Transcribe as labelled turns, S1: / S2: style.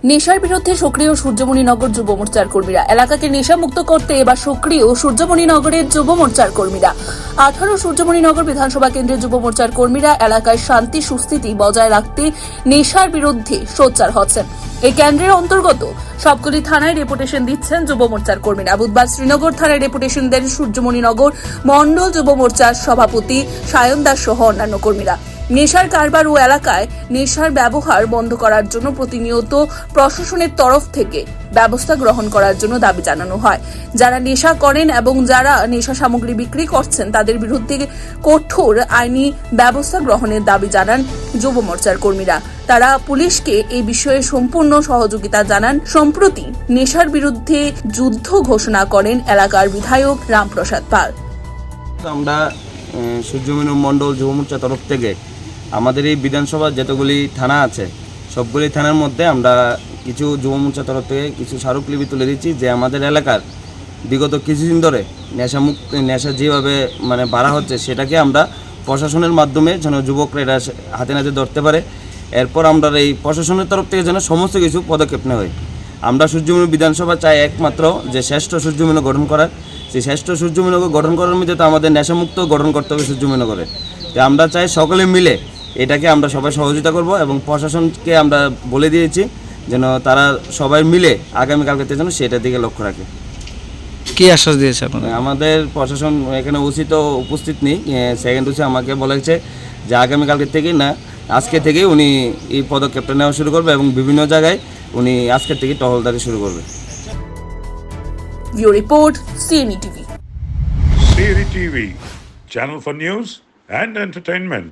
S1: নেশার বিরুদ্ধে সক্রিয় সূর্যমণিনগর যুব মোর্চার কর্মীরা। এলাকাকে নেশামুক্ত করতে এবার সক্রিয় সূর্যমণিনগরের যুব মোর্চার কর্মীরা। 18 সূর্যমণিনগর বিধানসভা কেন্দ্রের যুব মোর্চার কর্মীরা এলাকায় শান্তি সুস্থিতি বজায় রাখতে নেশার বিরুদ্ধে সোচ্চার হচ্ছেন। এই কেন্দ্রের অন্তর্গত সবগুলি থানায় ডেপুটেশন দিচ্ছেন যুব মোর্চার কর্মীরা। বুধবার শ্রীনগর থানায় ডেপুটেশন দেন সূর্যমণিনগর মণ্ডল যুব মোর্চার সভাপতি সায়ন দাস সহ অন্যান্য কর্মীরা। নেশার কারবার ও এলাকায় নেশার ব্যবহার বন্ধ করার জন্য প্রতিনিয়ত প্রশাসনের তরফ থেকে ব্যবস্থা গ্রহণ করার জন্য দাবি জানানো হয়। যারা নেশা করেন এবং যারা নেশা সামগ্রী বিক্রি করছেন তাদের বিরুদ্ধে কঠোর আইনি ব্যবস্থা গ্রহণের দাবি জানান যুব মোর্চার কর্মীরা। তারা পুলিশকে এই বিষয়ে সম্পূর্ণ সহযোগিতা জানান। সম্প্রতি নেশার বিরুদ্ধে যুদ্ধ ঘোষণা করেন এলাকার বিধায়ক রামপ্রসাদ পাল।
S2: আমরা সূর্যমণি মণ্ডল যুব মোর্চার তরফ থেকে আমাদের এই বিধানসভা যতগুলি থানা আছে সবগুলি থানার মধ্যে আমরা কিছু যুব মোর্চার তরফ থেকে কিছু স্মারকলিপি তুলে দিচ্ছি যে আমাদের এলাকার বিগত কিছুদিন ধরে নেশা যেভাবে বাড়া হচ্ছে সেটাকে আমরা প্রশাসনের মাধ্যমে যেন যুবকরা এটা হাতে নাতে ধরতে পারে। এরপর আমরা এই প্রশাসনের তরফ থেকে যেন সমস্ত কিছু পদক্ষেপ নেওয়া হয়। আমরা সূর্যমণি বিধানসভা চাই একমাত্র যে শ্রেষ্ঠ সূর্যমণি গঠন করার। সেই শ্রেষ্ঠ সূর্যমণিনগর গঠন করার মধ্যে তো আমাদের নেশামুক্ত গঠন করতে হবে সূর্যমণিনগরে। তো আমরা চাই সকলে মিলে এটাকে আমরা সবাই সহযোগিতা করব এবং প্রশাসনকে আমরা বলে দিয়েছি যেন তারা সবাই মিলে আগামীকালকে যেন সেটার দিকে লক্ষ্য রাখে।
S3: কি আশ্বাস দিয়েছে আপনাদের?
S2: আমাদের প্রশাসন এখানে উচিত উপস্থিত নেই, সেকেন্ড হচ্ছে আমাকে বলেছে যে আগামীকালকে থেকে না আজকে থেকেই উনি এই পদক্ষেপটা নেওয়া শুরু করবে এবং বিভিন্ন জায়গায় উনি আজকের থেকে টহলদারি শুরু করবে।
S1: View report, CNE TV.
S4: CNE TV, channel for news and entertainment.